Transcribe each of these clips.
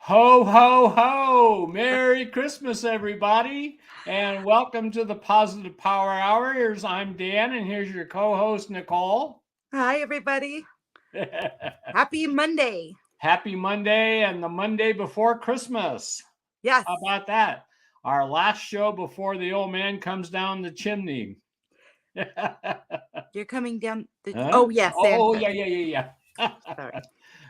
Ho, ho, ho! Merry Christmas, everybody, and welcome to the Positive Power Hour. I'm Dan, and here's your co-host, Nicole. Hi, everybody. Happy Monday. Happy Monday and the Monday before Christmas. Yes, How about that? Our last show before the old man comes down the chimney. you're coming down the. Huh? Oh, yeah, Oh, Santa. yeah. Sorry.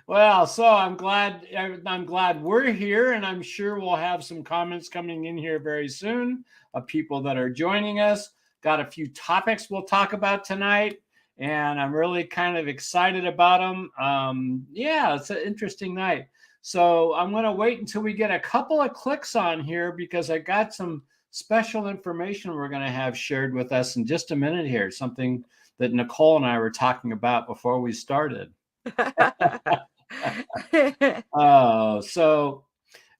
Well, so I'm glad we're here, and I'm sure we'll have some comments coming in here very soon of people that are joining us. Got a few topics we'll talk about tonight, and I'm really kind of excited about them. Yeah, it's an interesting night. So I'm going to wait until we get a couple of clicks on here because I got some special information we're going to have shared with us in just a minute here. Something that Nicole and I were talking about before we started. So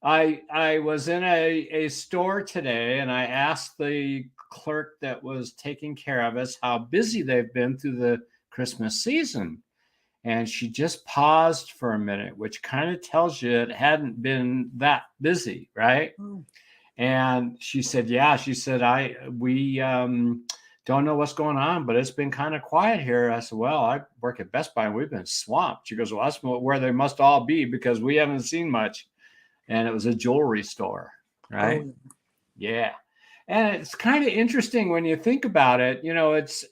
I was in a store today and I asked the clerk that was taking care of us how busy they've been through the Christmas season. And she just paused for a minute, which kind of tells you it hadn't been that busy, right? Oh, And she said, yeah, she said, we don't know what's going on, but it's been kind of quiet here. I said, well, I work at Best Buy and we've been swamped. She goes, well, that's where they must all be because we haven't seen much. And it was a jewelry store, right? oh, Yeah. And it's kind of interesting when you think about it. It's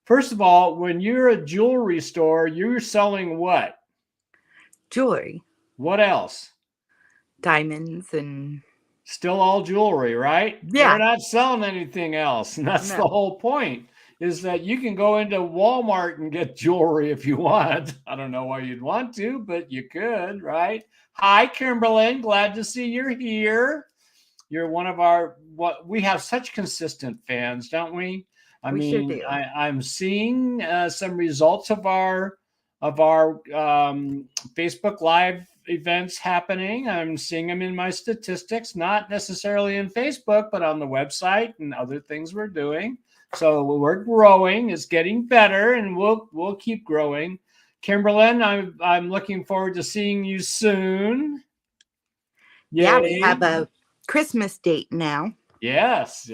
first of all, when you're a jewelry store, you're selling what? jewelry, What else? diamonds, and Still all jewelry, right? They're yeah, not selling anything else. And that's the no, whole point is that you can go into Walmart and get jewelry if you want. I don't know why you'd want to, but you could, right? Hi, Kimberlyn. Glad to see you're here. You're one of what we have such consistent fans, don't we? I we sure mean, do. I'm seeing some results of our Facebook Live events happening. I'm seeing them in my statistics, not necessarily in Facebook, but on the website and other things we're doing. So we're growing. It's getting better, and we'll keep growing. Kimberlyn, I'm looking forward to seeing you soon. Yeah, we Yay! have a Christmas date now. Yes.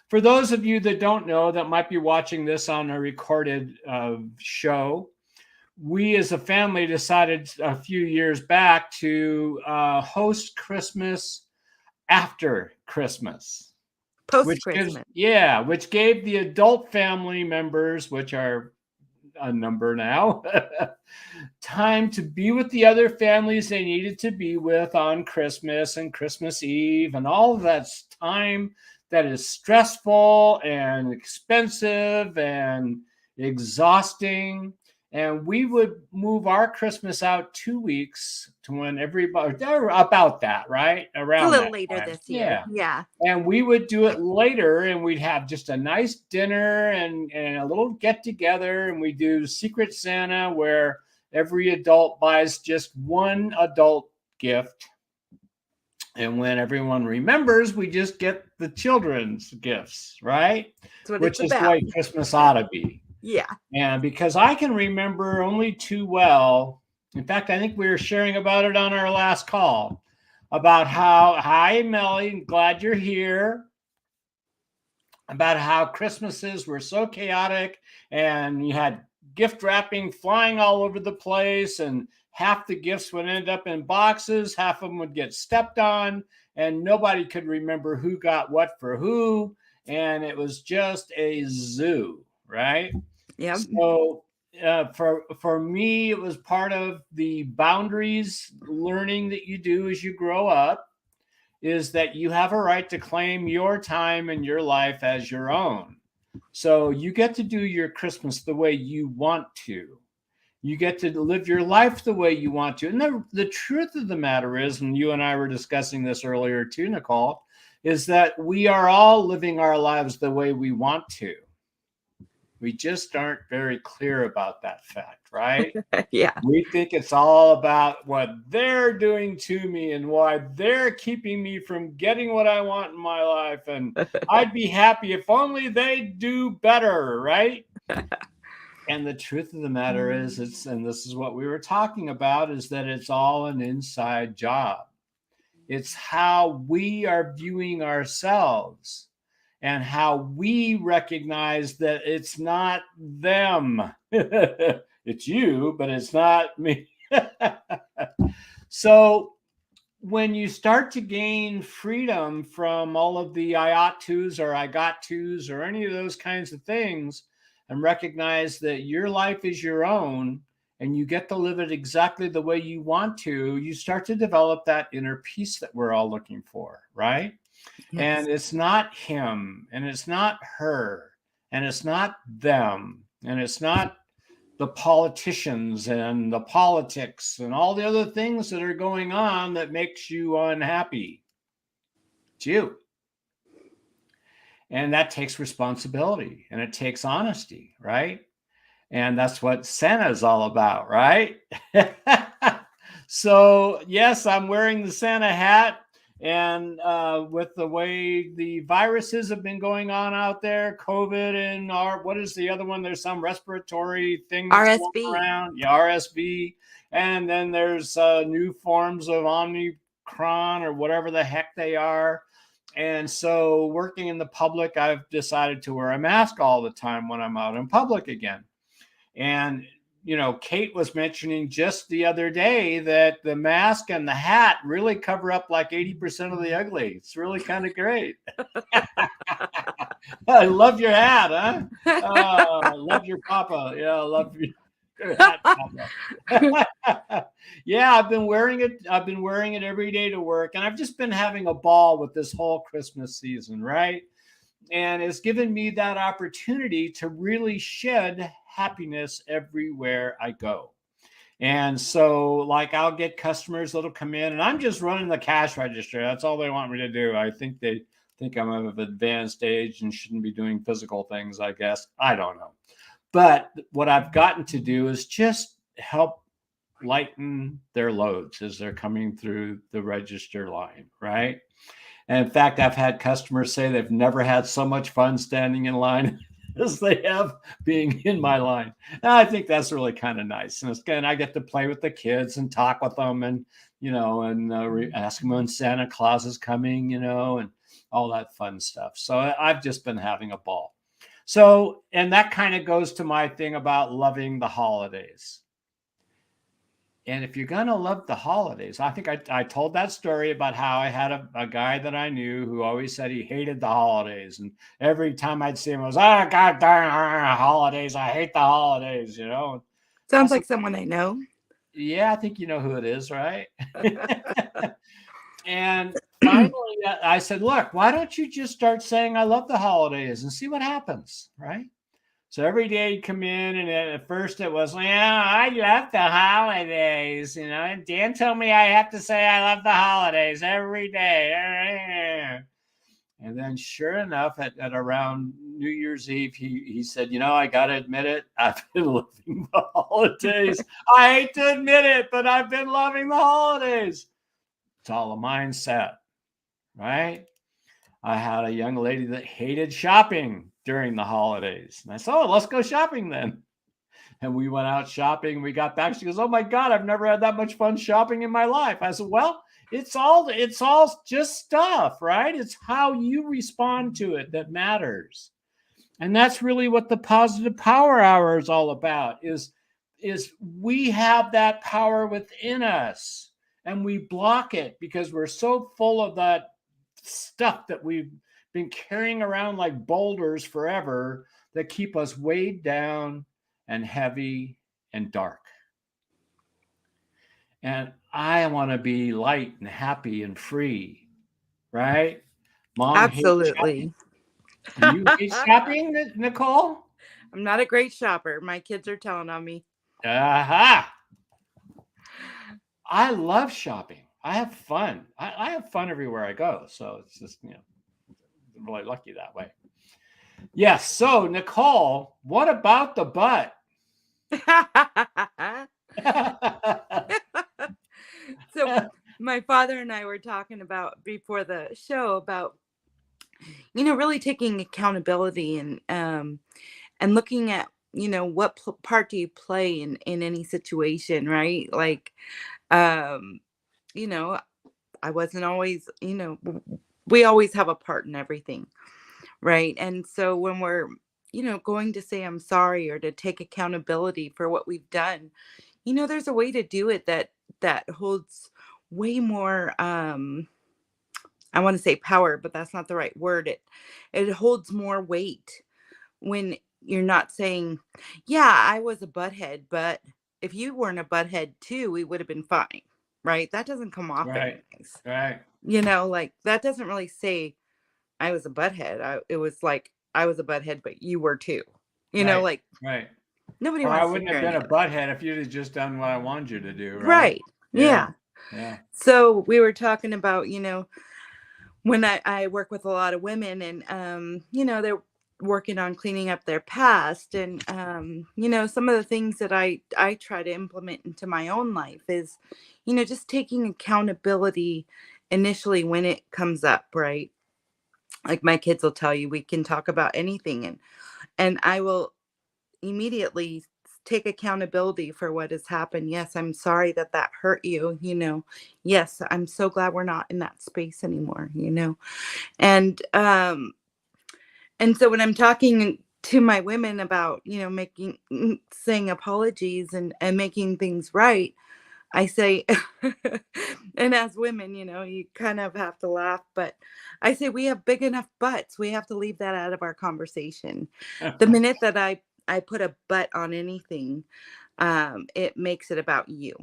For those of you that don't know, that might be watching this on a recorded show, we as a family decided a few years back to host Christmas after Christmas, Post Christmas. which gave the adult family members, which are a number now, time to be with the other families they needed to be with on Christmas and Christmas Eve and all of that time that is stressful and expensive and exhausting. And we would move our Christmas out 2 weeks to when everybody, they're about that, right? It's a Around little that later time. this year. Yeah. Yeah. And we would do it later and we'd have just a nice dinner and a little get together, and we do Secret Santa where every adult buys just one adult gift, and when everyone remembers, we just get the children's gifts, right? That's what it's Which is the about. way Christmas ought to be. Yeah. And because I can remember only too well, in fact, I think we were sharing about it on our last call about how, hi, Melly, glad you're here, about how Christmases were so chaotic and you had gift wrapping flying all over the place, and half the gifts would end up in boxes, half of them would get stepped on, and nobody could remember who got what for who. And it was just a zoo, right? Yep. So for me, it was part of the boundaries learning that you do as you grow up, is that you have a right to claim your time and your life as your own. So you get to do your Christmas the way you want to. You get to live your life the way you want to. And the truth of the matter is, and you and I were discussing this earlier too, Nicole, is that we are all living our lives the way we want to. We just aren't very clear about that fact, right? Yeah. We think it's all about what they're doing to me and why they're keeping me from getting what I want in my life. And I'd be happy if only they do better, right? And the truth of the matter is, and this is what we were talking about, is that it's all an inside job. It's how we are viewing ourselves and how we recognize that it's not them. It's you, but it's not me. So when you start to gain freedom from all of the I ought tos or I got tos or any of those kinds of things, and recognize that your life is your own and you get to live it exactly the way you want to, you start to develop that inner peace that we're all looking for, right? Yes. And it's not him, and it's not her, and it's not them, and it's not the politicians and the politics and all the other things that are going on that makes you unhappy. It's you. And that takes responsibility and it takes honesty, right? And that's what Santa is all about, right? So, yes, I'm wearing the Santa hat. And with the way the viruses have been going on out there, COVID and what is the other one? There's some respiratory thing that's RSV. going around. Yeah, RSV. And then there's new forms of Omicron or whatever the heck they are. And so working in the public, I've decided to wear a mask all the time when I'm out in public again. And, you know, Kate was mentioning just the other day that the mask and the hat really cover up like 80% of the ugly. It's really kind of great. I love your hat, huh? I love your papa. Yeah, I love your hat, papa. Yeah, I've been wearing it. I've been wearing it every day to work. And I've just been having a ball with this whole Christmas season, right? And it's given me that opportunity to really shed happiness everywhere I go. And so, like, I'll get customers that'll come in and I'm just running the cash register. That's all they want me to do. I think they think I'm of advanced age and shouldn't be doing physical things, I guess. I don't know. But what I've gotten to do is just help lighten their loads as they're coming through the register line, right? And in fact, I've had customers say they've never had so much fun standing in line as they have being in my line. And I think that's really kind of nice. And again, I get to play with the kids and talk with them and, you know, and ask them when Santa Claus is coming, you know, and all that fun stuff. So I've just been having a ball. So, and that kind of goes to my thing about loving the holidays. And if you're going to love the holidays, I think I told that story about how I had a guy that I knew who always said he hated the holidays. And every time I'd see him, I was, oh, God darn holidays. I hate the holidays, you know. Sounds like someone I know. Yeah, I think you know who it is, right? And finally, I said, look, why don't you just start saying I love the holidays and see what happens, right? So every day he'd come in, and at first it was, yeah, I love the holidays. You know, and Dan told me I have to say I love the holidays every day. And then sure enough, at around New Year's Eve, he said, you know, I got to admit it. I've been loving the holidays. I hate to admit it, but I've been loving the holidays. It's all a mindset, right? I had a young lady that hated shopping during the holidays. And I said, oh, let's go shopping then. And we went out shopping. We got back. She goes, oh my God, I've never had that much fun shopping in my life. I said, well, it's all just stuff, right? It's how you respond to it that matters. And that's really what the Positive Power Hour is all about, is we have that power within us and we block it because we're so full of that stuff that we've been carrying around like boulders forever that keep us weighed down and heavy and dark. And I want to be light and happy and free, right? Mom, absolutely. You hate shopping, Nicole? I'm not a great shopper. My kids are telling on me. Aha! I love shopping. I have fun. I have fun everywhere I go. So it's just, you know, I'm really lucky that way. Yes. So, Nicole, what about the butt? So my father and I were talking about before the show about, you know, really taking accountability and looking at what part do you play in any situation, right? Like, um, you know, I wasn't always, we always have a part in everything, right? And so when we're, going to say I'm sorry or to take accountability for what we've done, there's a way to do it that holds way more I want to say power, but that's not the right word. It holds more weight when you're not saying, "Yeah, I was a butthead, but if you weren't a butthead too, we would have been fine." Right? That doesn't come off very Right. nice. Right. Like that doesn't really say I was a butthead. It was like I was a butthead, but you were too. Right. Like Right. nobody Or I wants to wouldn't hear have been any a of that. butthead if you'd have just done what I wanted you to do, right? Right. Yeah. Yeah. Yeah. So we were talking about, when I work with a lot of women and they're working on cleaning up their past and some of the things that I try to implement into my own life is just taking accountability initially when it comes up, right? Like my kids will tell you we can talk about anything and I will immediately take accountability for what has happened. Yes, I'm sorry that hurt you. Yes, I'm so glad we're not in that space anymore. And and so when I'm talking to my women about, saying apologies and making things right, I say, and as women, you kind of have to laugh, but I say we have big enough butts. We have to leave that out of our conversation. The minute that I put a butt on anything, it makes it about you.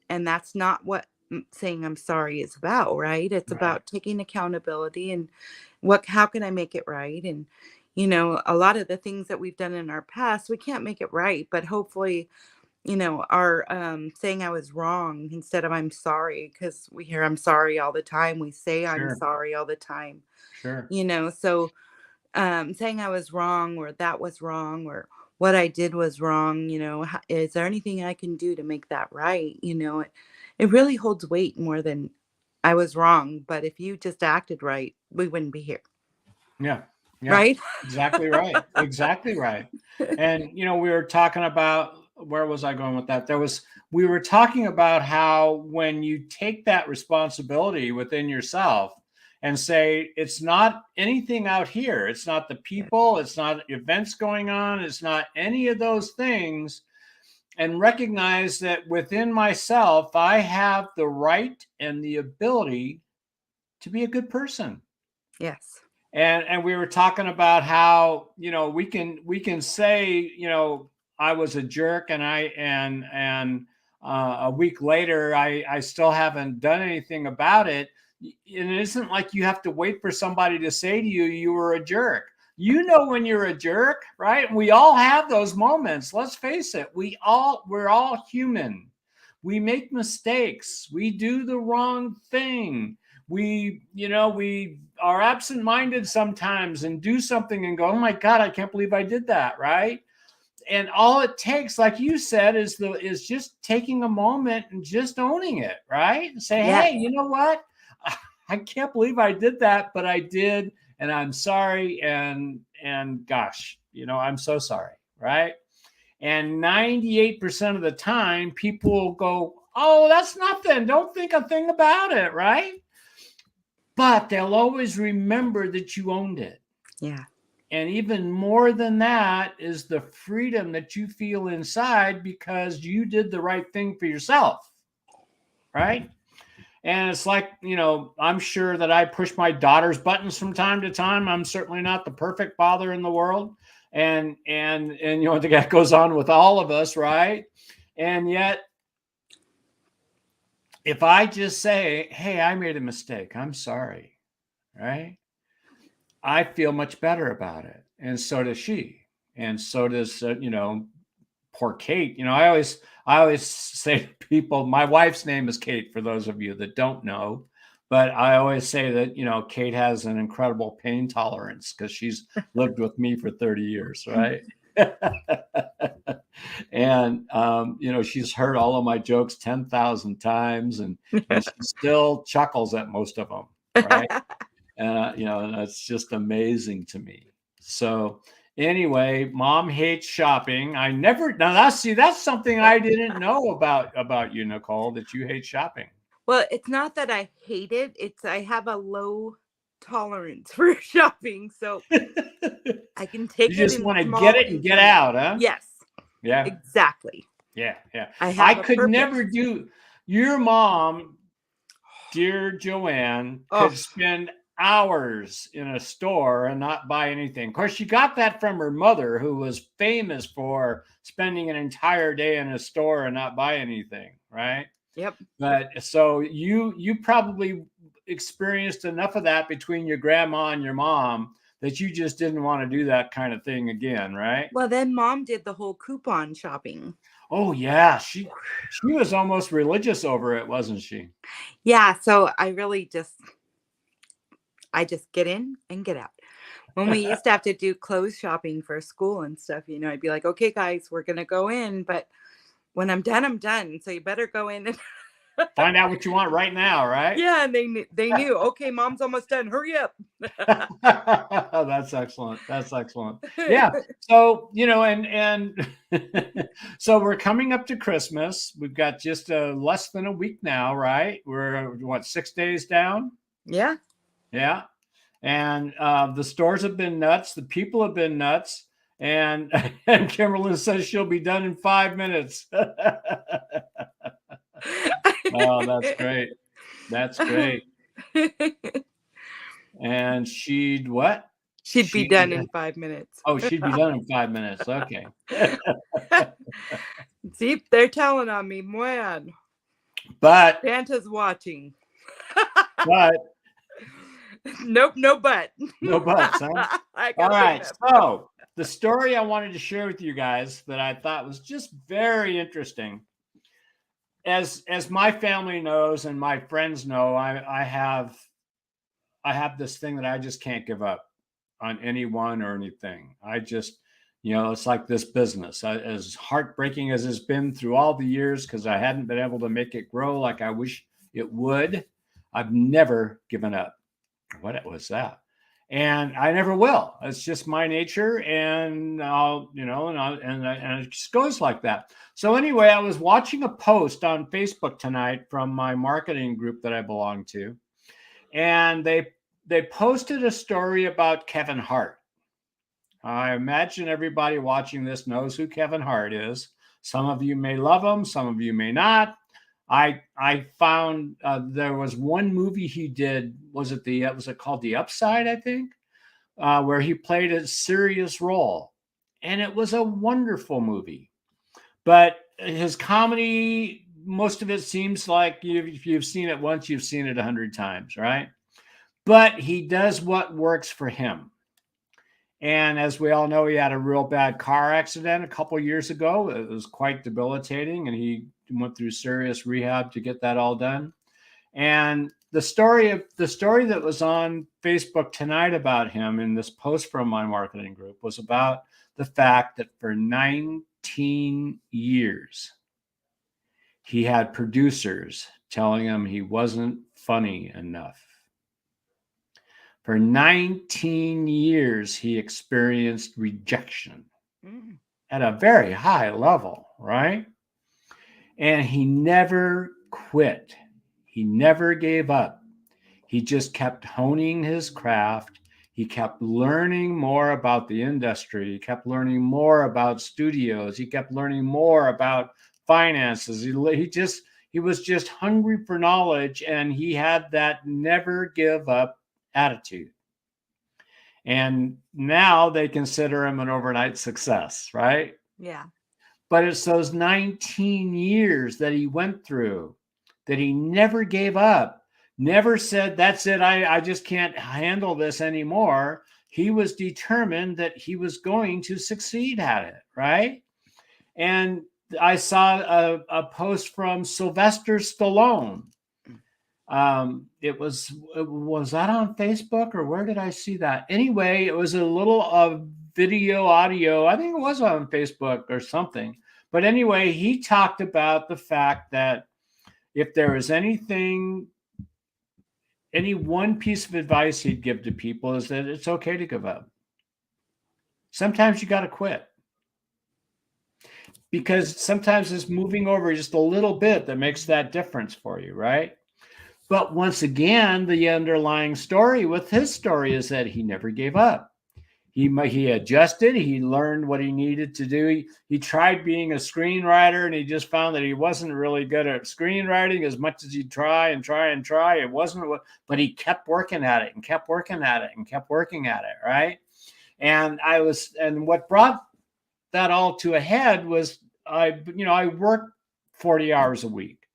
And that's not what saying I'm sorry is about, right? It's Right. about taking accountability and how can I make it right? And, a lot of the things that we've done in our past, we can't make it right, but hopefully, our saying I was wrong instead of I'm sorry, because we hear I'm sorry all the time. We say I'm Sure. sorry all the time, Sure. so saying I was wrong or that was wrong or what I did was wrong, is there anything I can do to make that right? It really holds weight more than I was wrong. But if you just acted right, we wouldn't be here. Yeah. Yeah. Right? Exactly right. Exactly right. And we were talking about, where was I going with that? We were talking about how when you take that responsibility within yourself and say it's not anything out here, it's not the people, it's not events going on, it's not any of those things, and recognize that within myself I have the right and the ability to be a good person. Yes. And we were talking about how we can say I was a jerk, and a week later I still haven't done anything about it. And it isn't like you have to wait for somebody to say to you you were a jerk. When you're a jerk, right? And we all have those moments. Let's face it, we're all human. We make mistakes, we do the wrong thing, we are absent-minded sometimes and do something and go, oh my God, I can't believe I did that, right? And all it takes, like you said, is just taking a moment and just owning it, right? And say, Yes. hey, you know what, I can't believe I did that, but I did, and I'm sorry, and gosh, I'm so sorry, right? And 98% of the time people will go, oh, that's nothing, don't think a thing about it, right? But they'll always remember that you owned it. Yeah. And even more than that is the freedom that you feel inside because you did the right thing for yourself, right? And it's like, I'm sure that I push my daughter's buttons from time to time. I'm certainly not the perfect father in the world. And that goes on with all of us, right? And yet, if I just say, hey, I made a mistake, I'm sorry, right? I feel much better about it. And so does she. And so does, poor Kate. I always say to people, my wife's name is Kate, for those of you that don't know. But I always say that, Kate has an incredible pain tolerance because she's lived with me for 30 years, right? And, she's heard all of my jokes 10,000 times, and she still chuckles at most of them, right? And it's just amazing to me. So Anyway, mom hates shopping. I never now that's something I didn't know about you, Nicole, that you hate shopping. Well, it's not that I hate it, it's I have a low tolerance for shopping, so I can You take it just in want to get small it and get increments. out, huh? Yes, Yeah. exactly. Yeah, yeah. I I have a could purpose. never do your mom, dear Joanne, Oh, could spend hours in a store and not buy anything. Of course, she got that from her mother, who was famous for spending an entire day in a store and not buy anything, right? yep. But so you probably experienced enough of that between your grandma and your mom that you just didn't want to do that kind of thing again, right? Well, then mom did the whole coupon shopping. Oh yeah, she was almost religious over it, wasn't she? Yeah, so I just get in and get out. When we used to have to do clothes shopping for school and stuff, I'd be like, "Okay, guys, we're gonna go in, but when I'm done, I'm done. So you better go in." And Find out what you want right now, right? yeah, and they knew. Okay, mom's almost done. Hurry up. That's excellent. That's excellent. Yeah. So, and so we're coming up to Christmas. We've got just less than a week now, right? We're what, 6 days down? Yeah. Yeah. And the stores have been nuts. The people have been nuts. And and Kimberly says she'll be done in 5 minutes. Oh, that's great. That's great. And she'd what? She'd be She'd be done done. in 5 minutes. Oh, she'd be done in 5 minutes. Okay. See, they're telling on me, man. But Santa's watching. but Nope, no but. no buts, huh? I All got a big right. mouth. So the story I wanted to share with you guys that I thought was just very interesting. As my family knows and my friends know, I have this thing that I just can't give up on anyone or anything. I just, it's like this business. As heartbreaking as it's been through all the years, because I hadn't been able to make it grow like I wish it would, I've never given up. What was that? And I never will. It's just my nature, and and it just goes like that. So anyway, I was watching a post on Facebook tonight from my marketing group that I belong to, and they posted a story about Kevin Hart. I imagine everybody watching this knows who Kevin Hart is. Some of you may love him, some of you may not. I found there was one movie he did. Was it called The Upside? I think, where he played a serious role, and it was a wonderful movie. But his comedy, most of it seems like if you've seen it once, you've seen it 100 times, right? But he does what works for him. And as we all know, he had a real bad car accident a couple years ago. It was quite debilitating, and he went through serious rehab to get that all done. And the story that was on Facebook tonight about him in this post from my marketing group was about the fact that for 19 years, he had producers telling him he wasn't funny enough. For 19 years, he experienced rejection at a very high level, right? And he never quit. He never gave up. He just kept honing his craft. He kept learning more about the industry. He kept learning more about studios. He kept learning more about finances. He was just hungry for knowledge, and he had that never give up attitude. And now they consider him an overnight success, right? Yeah. But it's those 19 years that he went through that he never gave up, never said, that's it, I just can't handle this anymore. He was determined that he was going to succeed at it, right? And I saw a post from Sylvester Stallone. It was that on Facebook, or where did I see that? Anyway, it was a little video audio. I think it was on Facebook or something. But anyway, he talked about the fact that if there is any one piece of advice he'd give to people, is that it's okay to give up. sometimes you got to quit, because sometimes it's moving over just a little bit that makes that difference for you, right? But once again, the underlying story with his story is that he never gave up. He adjusted. He learned what he needed to do. He tried being a screenwriter, and he just found that he wasn't really good at screenwriting as much as he'd try and try and try. It wasn't, but he kept working at it and kept working at it and kept working at it, right? And what brought that all to a head was I worked 40 hours a week,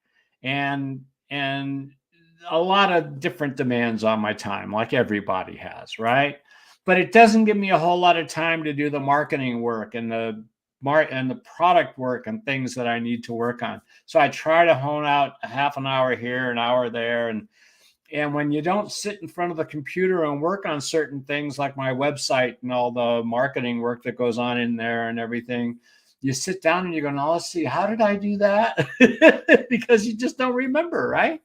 and a lot of different demands on my time, like everybody has, right? But it doesn't give me a whole lot of time to do the marketing work and the product work and things that I need to work on. So I try to hone out a half an hour here, an hour there, and when you don't sit in front of the computer and work on certain things like my website and all the marketing work that goes on in there and everything, you sit down and you're going, oh, let's see, how did I do that? Because you just don't remember, right?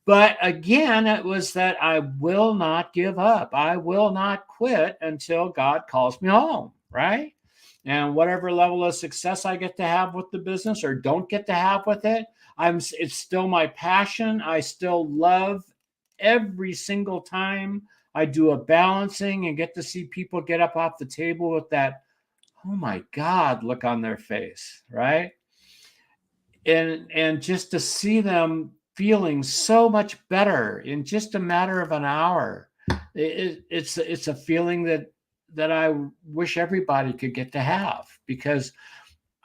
But again, it was that I will not give up. I will not quit until God calls me home, right? And whatever level of success I get to have with the business or don't get to have with it, it's still my passion. I still love every single time I do a balancing and get to see people get up off the table with that, oh my God, look on their face, right? And just to see them feeling so much better in just a matter of an hour, it's a feeling that I wish everybody could get to have, because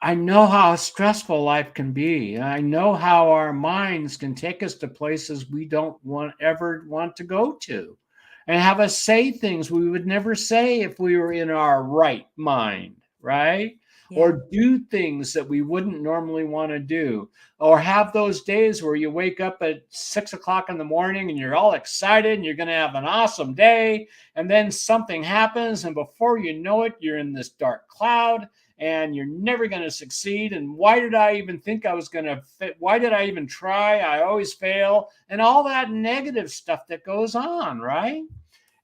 I know how stressful life can be. And I know how our minds can take us to places we don't ever want to go to, and have us say things we would never say if we were in our right mind, right? Yeah. Or do things that we wouldn't normally want to do, or have those days where you wake up at 6 o'clock in the morning and you're all excited and you're going to have an awesome day. And then something happens, and before you know it, you're in this dark cloud and you're never going to succeed. And why did I even think I was going to fit? Why did I even try? I always fail. And all that negative stuff that goes on, right?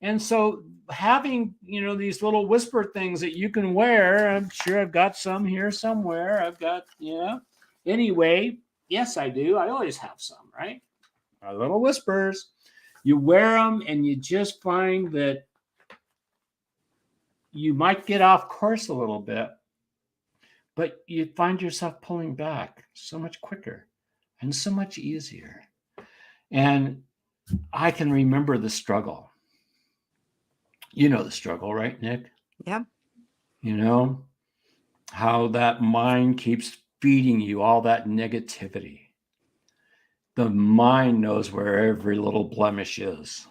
And so having, these little whisper things that you can wear, I'm sure I've got some here somewhere. I've got, anyway, yes, I do. I always have some, right? Our little whispers. You wear them and you just find that you might get off course a little bit, but you find yourself pulling back so much quicker and so much easier. And I can remember the struggle. You know the struggle, right, Nick? Yeah. You know how that mind keeps feeding you all that negativity. The mind knows where every little blemish is.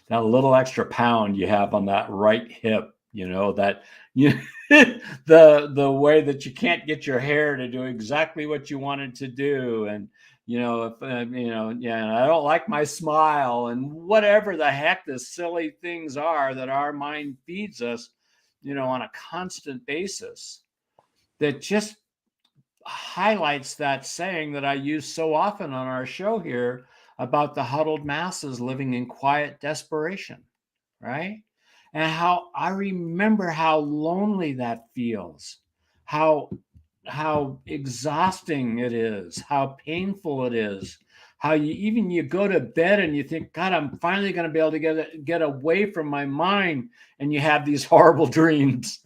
That little extra pound you have on that right hip, that the way that you can't get your hair to do exactly what you wanted to do, and if I don't like my smile, and whatever the heck the silly things are that our mind feeds us, on a constant basis, that just highlights that saying that I use so often on our show here about the huddled masses living in quiet desperation, right? And how I remember how lonely that feels, how exhausting it is, how painful it is, how you go to bed and you think, God, I'm finally going to be able to get away from my mind, and you have these horrible dreams.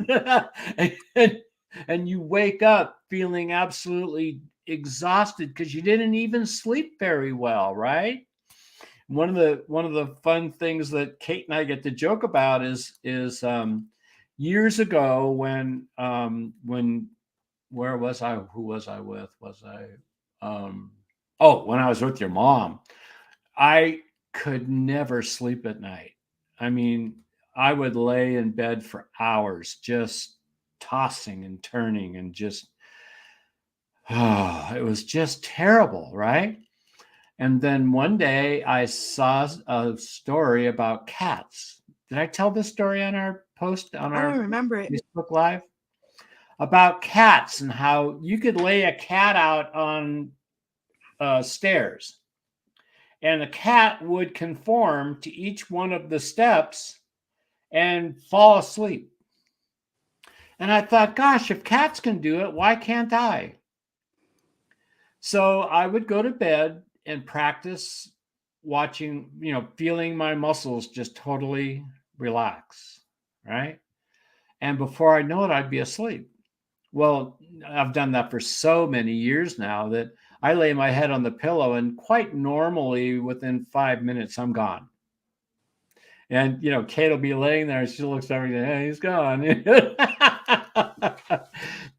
and you wake up feeling absolutely exhausted because you didn't even sleep very well, right? One of the fun things that Kate and I get to joke about is years ago when where was I? Who was I with? When I was with your mom, I could never sleep at night. I mean, I would lay in bed for hours, just tossing and turning, and just, it was just terrible, right? And then one day I saw a story about cats. Did I tell this story on our post on I our don't remember it. Facebook Live? About cats and how you could lay a cat out on stairs, and the cat would conform to each one of the steps and fall asleep. And I thought, gosh, if cats can do it, why can't I? So I would go to bed and practice watching, feeling my muscles just totally relax, right? And before I know it, I'd be asleep. Well, I've done that for so many years now that I lay my head on the pillow and quite normally within 5 minutes, I'm gone. And, Kate will be laying there and she looks over and says, hey, he's gone.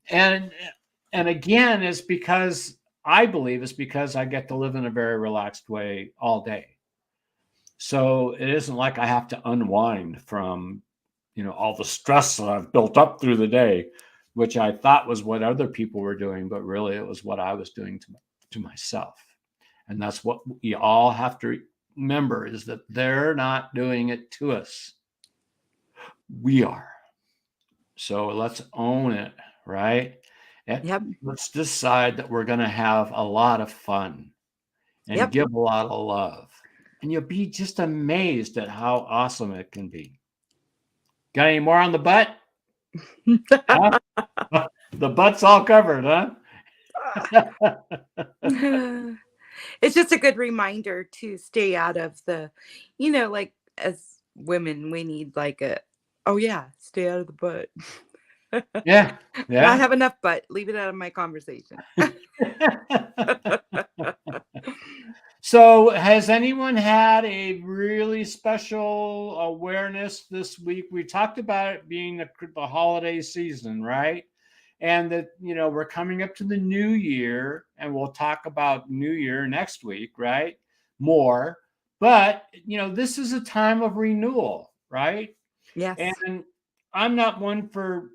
and, and again, I believe it's because I get to live in a very relaxed way all day. So it isn't like I have to unwind from, all the stress that I've built up through the day, which I thought was what other people were doing, but really it was what I was doing to myself. And that's what we all have to remember, is that they're not doing it to us. We are. So let's own it, right? And Yep. let's decide that we're going to have a lot of fun and give a lot of love. And you'll be just amazed at how awesome it can be. Got any more on the butt? Huh? The butt's all covered, huh? It's just a good reminder to stay out of the, like as women, we need like oh yeah, stay out of the butt. Yeah. I have enough butt. Leave it out of my conversation. So has anyone had a really special awareness this week? We talked about it being the holiday season, right? And that, we're coming up to the new year, and we'll talk about New Year next week, right? More. But, this is a time of renewal, right? Yes. And I'm not one for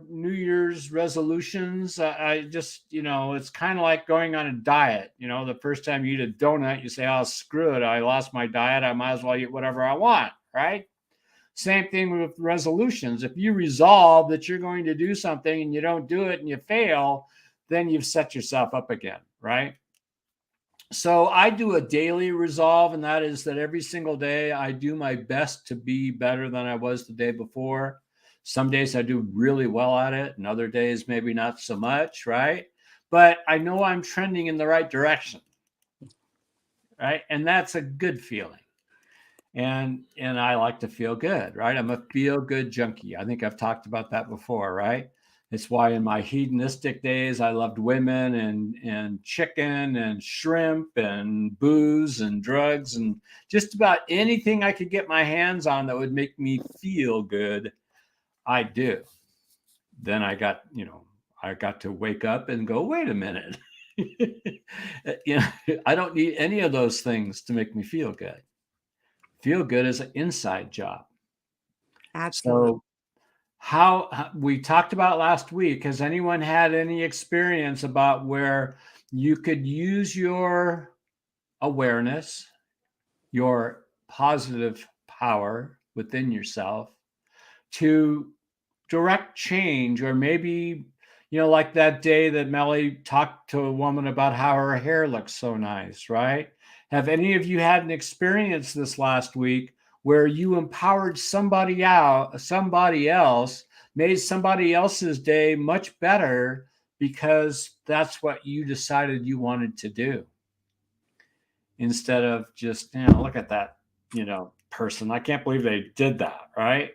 New Year's resolutions. I just, it's kind of like going on a diet. The first time you eat a donut, you say, oh, screw it. I lost my diet. I might as well eat whatever I want, right? Same thing with resolutions. If you resolve that you're going to do something and you don't do it and you fail, then you've set yourself up again, right? So I do a daily resolve, and that is that every single day I do my best to be better than I was the day before. Some days I do really well at it, and other days maybe not so much, right? But I know I'm trending in the right direction, right? And that's a good feeling. And I like to feel good, right? I'm a feel good junkie. I think I've talked about that before, right? It's why in my hedonistic days, I loved women and chicken and shrimp and booze and drugs and just about anything I could get my hands on that would make me feel good, I do. Then I got to wake up and go, wait a minute. I don't need any of those things to make me feel good. Feel good is an inside job. Absolutely. So how we talked about last week, has anyone had any experience about where you could use your awareness, your positive power within yourself to direct change? Or maybe, like that day that Melly talked to a woman about how her hair looks so nice, right? Have any of you had an experience this last week where you empowered somebody else, made somebody else's day much better because that's what you decided you wanted to do? Instead of just, look at that, person. I can't believe they did that, right?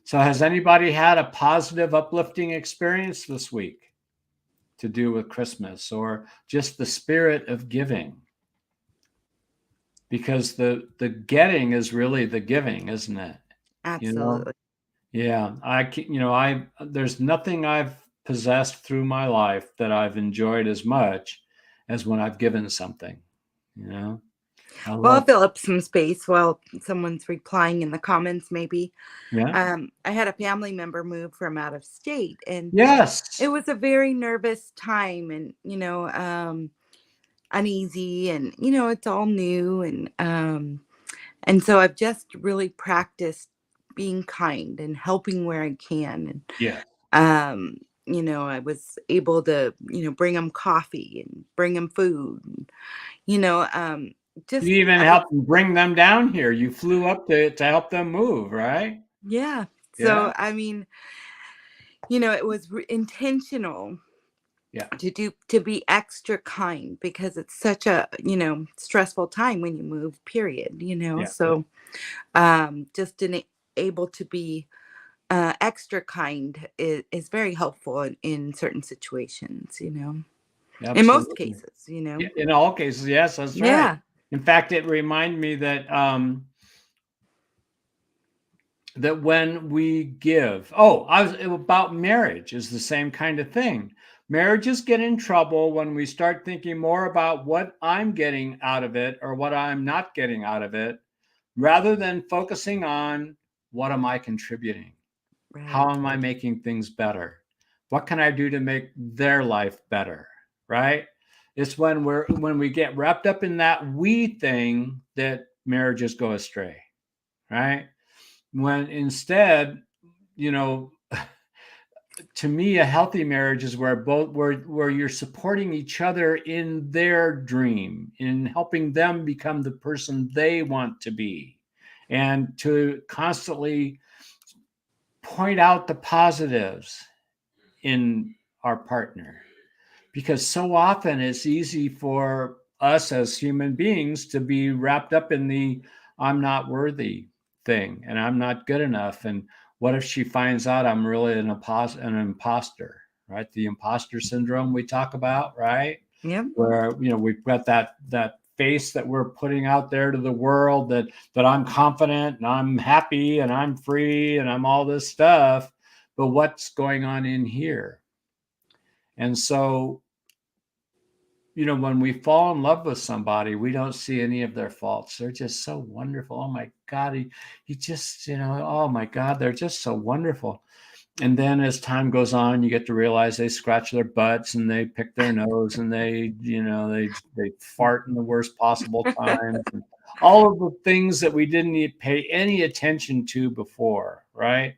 So has anybody had a positive, uplifting experience this week to do with Christmas, or just the spirit of giving? Because the getting is really the giving, isn't it? Absolutely. Yeah. There's nothing I've possessed through my life that I've enjoyed as much as when I've given something, Well, I'll fill up some space while someone's replying in the comments, maybe. Yeah. I had a family member move from out of state, and Yes. it was a very nervous time, and uneasy, and it's all new, and so I've just really practiced being kind and helping where I can, and Yeah. I was able to bring them coffee and bring them food, and, just You even helped bring them down here. You flew up to help them move, right? Yeah. Yeah. So, I mean, it was intentional Yeah. to be extra kind, because it's such a, stressful time when you move, period, Yeah. so just able to be extra kind is very helpful in certain situations, in most Absolutely. cases, In all cases, yes, that's right. yeah. In fact, it reminded me that when we give, I was about marriage is the same kind of thing. Marriages get in trouble when we start thinking more about what I'm getting out of it or what I'm not getting out of it, rather than focusing on what am I contributing? How Right. am I making things better? What can I do to make their life better? Right? It's when we get wrapped up in that we thing that marriages go astray, right? When instead, you know, to me, a healthy marriage is where you're supporting each other in their dream, in helping them become the person they want to be, and to constantly point out the positives in our partner. Because so often it's easy for us as human beings to be wrapped up in the I'm not worthy thing and I'm not good enough. And what if she finds out I'm really an imposter, right? The imposter syndrome we talk about, right? Yep. Where we've got that face that we're putting out there to the world that I'm confident and I'm happy and I'm free and I'm all this stuff, but what's going on in here? And so when we fall in love with somebody, we don't see any of their faults. They're just so wonderful. Oh my God, he just, oh my God, they're just so wonderful. And then as time goes on, you get to realize they scratch their butts and they pick their nose and they fart in the worst possible times. And all of the things that we didn't pay any attention to before, right?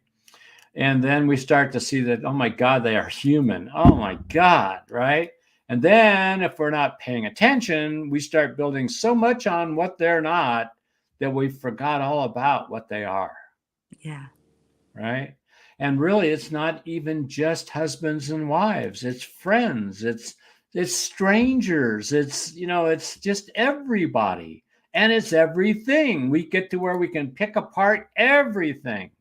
And then we start to see that, oh my God, they are human. Oh my God, right? And then if we're not paying attention, we start building so much on what they're not that we forgot all about what they are. Yeah. Right. And really, it's not even just husbands and wives. It's friends. It's strangers. It's just everybody. And it's everything. We get to where we can pick apart everything.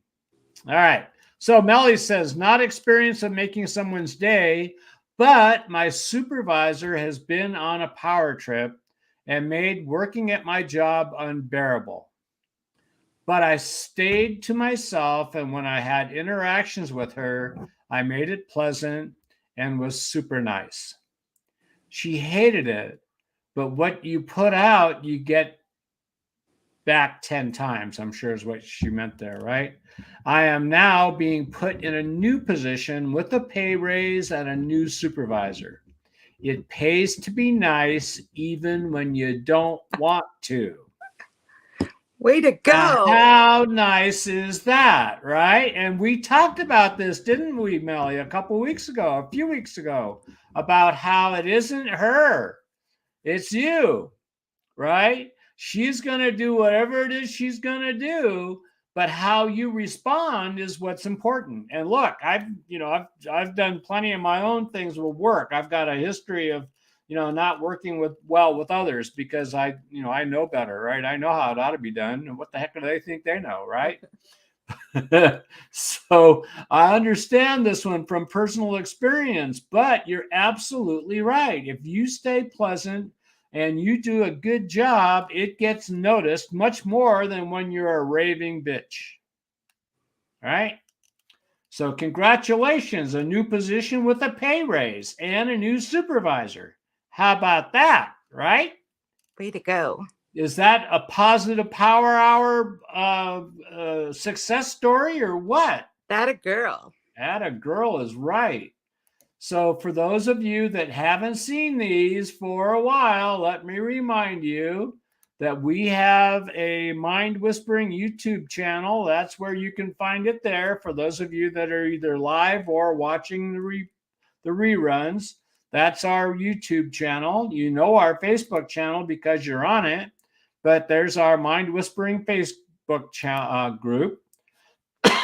All right. So Melly says, not experience of making someone's day, but my supervisor has been on a power trip and made working at my job unbearable. But I stayed to myself, and when I had interactions with her, I made it pleasant and was super nice. She hated it, but what you put out, you get back 10 times, I'm sure is what she meant there, right? I am now being put in a new position with a pay raise and a new supervisor. It pays to be nice even when you don't want to. Way to go. How nice is that, right? And we talked about this, didn't we, Melly, a few weeks ago, about how it isn't her, it's you, right? She's going to do whatever it is she's going to do, but how you respond is what's important. And look, I've done plenty of my own things with work. I've got a history of not working with others because I know better, right? I know how it ought to be done. And what the heck do they think they know, right? So I understand this one from personal experience, but you're absolutely right. If you stay pleasant and you do a good job, it gets noticed much more than when you're a raving bitch. All right? So congratulations, a new position with a pay raise and a new supervisor. How about that, right? Way to go. Is that a positive power hour success story or what? That a girl. That a girl is right. So for those of you that haven't seen these for a while, let me remind you that we have a Mind Whispering YouTube channel. That's where you can find it there for those of you that are either live or watching the reruns. That's our YouTube channel. You know our Facebook channel because you're on it, but there's our Mind Whispering Facebook group.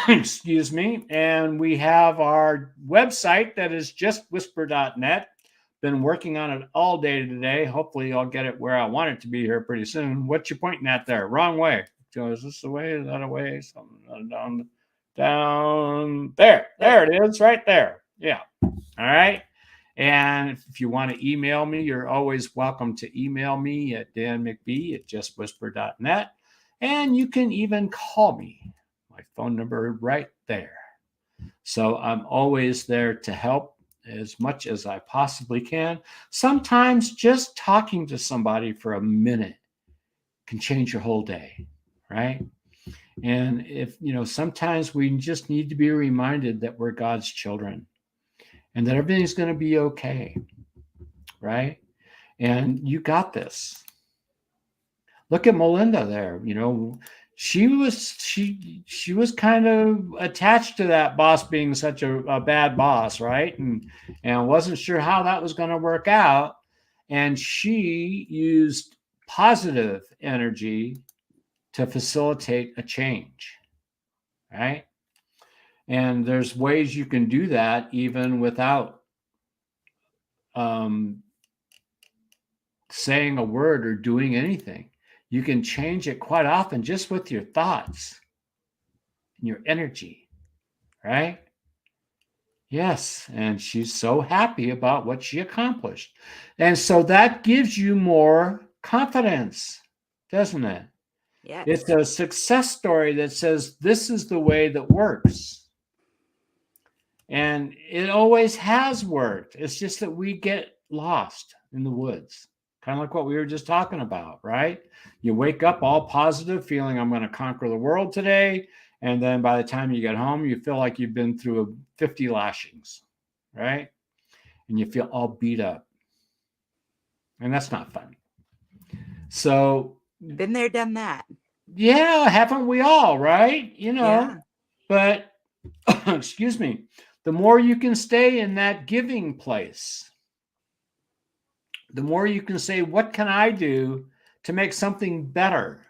Excuse me. And we have our website that is justwhisper.net. Been working on it all day today. Hopefully I'll get it where I want it to be here pretty soon. What you pointing at there? Wrong way. So is this the way? Is that a way? Something down there. There it is, right there. Yeah. All right. And if you want to email me, you're always welcome to email me at danmcbee@justwhisper.net. And you can even call me. My phone number right there. So I'm always there to help as much as I possibly can. Sometimes just talking to somebody for a minute can change your whole day, right? And if, sometimes we just need to be reminded that we're God's children and that everything's going to be okay, right? And you got this. Look at Melinda there. She was kind of attached to that boss being such a bad boss, right? And wasn't sure how that was going to work out. And she used positive energy to facilitate a change, right? And there's ways you can do that even without saying a word or doing anything. You can change it quite often just with your thoughts and your energy, right? Yes. And she's so happy about what she accomplished. And so that gives you more confidence, doesn't it? Yes. It's a success story that says this is the way that works. And it always has worked. It's just that we get lost in the woods. Kind of like what we were just talking about, right? You wake up all positive, feeling I'm going to conquer the world today. And then by the time you get home, you feel like you've been through 50 lashings, right? And you feel all beat up. And that's not fun. So, been there, done that. Yeah, haven't we all, right? Yeah. But, excuse me, the more you can stay in that giving place, the more you can say, what can I do to make something better?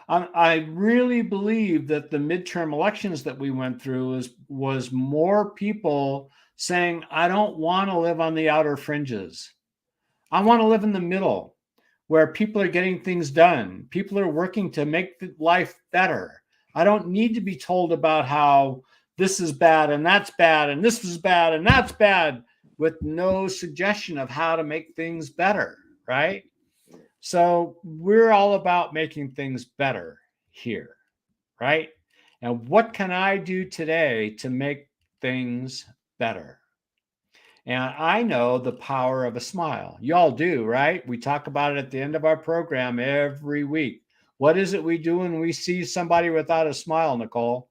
I really believe that the midterm elections that we went through was more people saying, I don't want to live on the outer fringes. I want to live in the middle where people are getting things done. People are working to make life better. I don't need to be told about how this is bad and that's bad and this is bad and that's bad with no suggestion of how to make things better, right? So we're all about making things better here, right? And what can I do today to make things better? And I know the power of a smile. Y'all do, right? We talk about it at the end of our program every week. What is it we do when we see somebody without a smile, Nicole?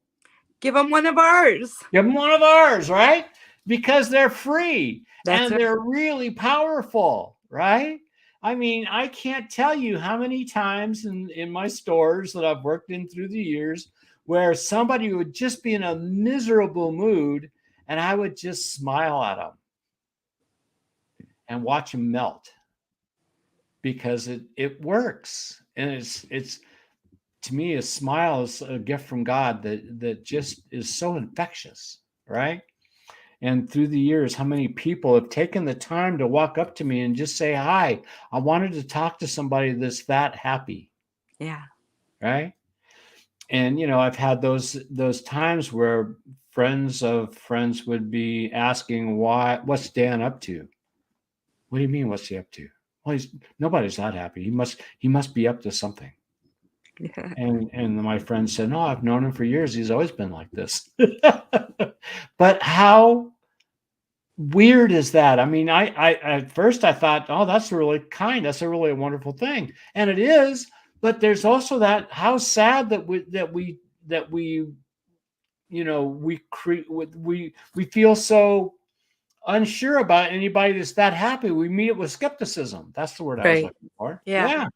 Give them one of ours. Give them one of ours, right? Because they're free. That's and they're really powerful, right? I mean, I can't tell you how many times in my stores that I've worked in through the years where somebody would just be in a miserable mood and I would just smile at them and watch them melt because it works. And it's to me, a smile is a gift from God that just is so infectious, right? And through the years, how many people have taken the time to walk up to me and just say, hi, I wanted to talk to somebody that's that happy. Yeah. Right. And, I've had those times where friends of friends would be asking, what's Dan up to? What do you mean, what's he up to? Well, nobody's that happy. He must be up to something. Yeah. And my friend said, no, I've known him for years. He's always been like this. But how weird is that? I mean, I at first I thought, oh, that's really kind. That's a really wonderful thing. And it is, but there's also that how sad that we feel so unsure about anybody that's that happy. We meet it with skepticism. That's the word I was looking for. Yeah.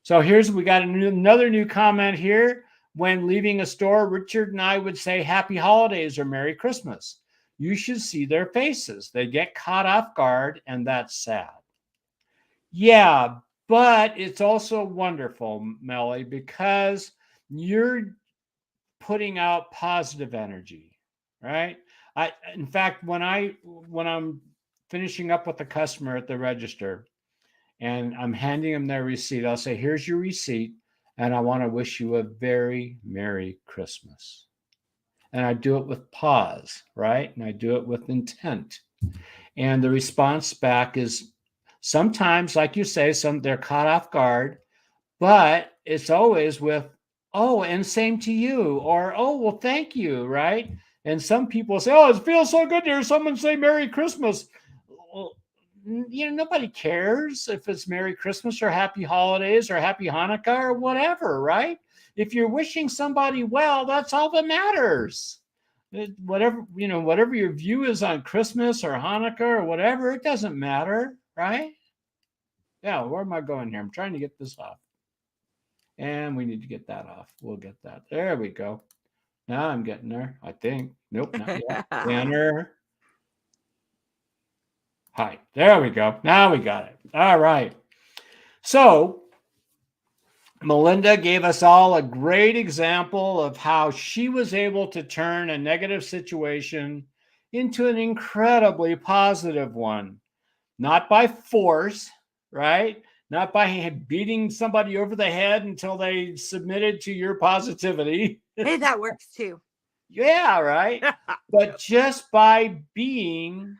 So we got another new comment here. When leaving a store, Richard and I would say Happy Holidays or Merry Christmas. You should see their faces. They get caught off guard, and that's sad. Yeah, but it's also wonderful, Melly, because you're putting out positive energy, right? In fact, when I'm finishing up with the customer at the register and I'm handing them their receipt, I'll say, here's your receipt, and I want to wish you a very Merry Christmas. And I do it with pause, right? And I do it with intent. And the response back is sometimes, like you say, they're caught off guard, but it's always with, oh, and same to you, or oh, well, thank you, right? And some people say, oh, it feels so good to hear someone say Merry Christmas. Well, nobody cares if it's Merry Christmas or Happy Holidays or Happy Hanukkah or whatever, right? If you're wishing somebody well, that's all that matters. Whatever your view is on Christmas or Hanukkah or whatever, it doesn't matter, right? Yeah, where am I going here? I'm trying to get this off. And we need to get that off. We'll get that. There we go. Now I'm getting there, I think. Nope, not yet. Banner. Hi. There we go. Now we got it. All right. So Melinda gave us all a great example of how she was able to turn a negative situation into an incredibly positive one. Not by force, right? Not by beating somebody over the head until they submitted to your positivity. Hey, that works too. Yeah, right. But just by being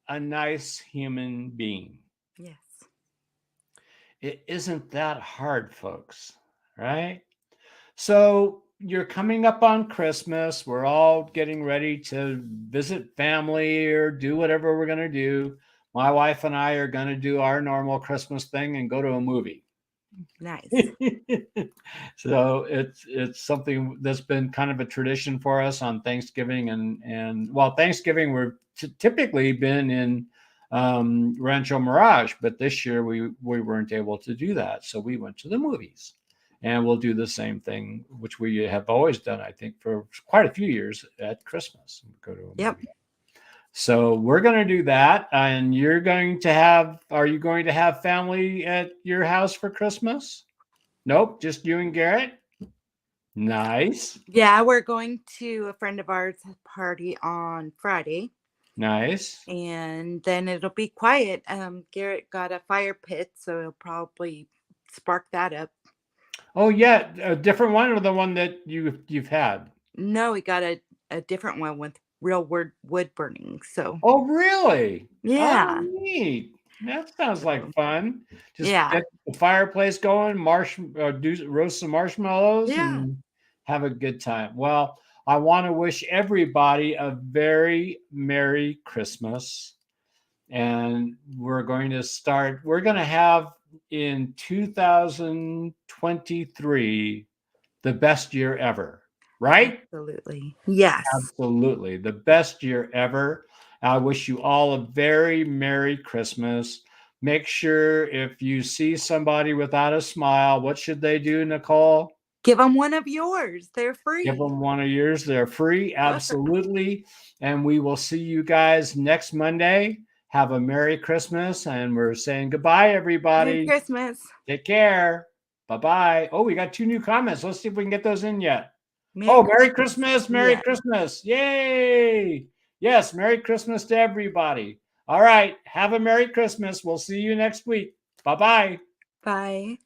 a nice human being. Yes. It isn't that hard, folks, right? So you're coming up on Christmas. We're all getting ready to visit family or do whatever we're going to do. My wife and I are going to do our normal Christmas thing and go to a movie. Nice. So it's something that's been kind of a tradition for us on Thanksgiving and Thanksgiving we're typically been in Rancho Mirage, but this year we weren't able to do that, so we went to the movies, and we'll do the same thing, which we have always done, I think, for quite a few years at Christmas. Go to a movie. So we're going to do that, and are you going to have family at your house for Christmas? Nope, just you and Garrett? Nice. Yeah, we're going to a friend of ours' party on Friday. Nice. And then it'll be quiet. Garrett got a fire pit, so he'll probably spark that up. Oh, yeah, a different one or the one that you've had? No, we got a different one with real wood burning. So. Oh, really? Yeah. Oh, neat. That sounds like fun. Just yeah. Get the fireplace going, roast some marshmallows, and have a good time. Well, I want to wish everybody a very Merry Christmas. And we're going to have in 2023 the best year ever, right? Absolutely. Yes. Absolutely. The best year ever. I wish you all a very Merry Christmas. Make sure if you see somebody without a smile, what should they do, Nicole? Give them one of yours. They're free. Give them one of yours. They're free. Absolutely. And we will see you guys next Monday. Have a Merry Christmas. And we're saying goodbye, everybody. Merry Christmas. Take care. Bye-bye. Oh, we got 2 new comments. Let's see if we can get those in yet. Merry Christmas. Merry Christmas. Yay. Yes, Merry Christmas to everybody. All right. Have a Merry Christmas. We'll see you next week. Bye-bye. Bye.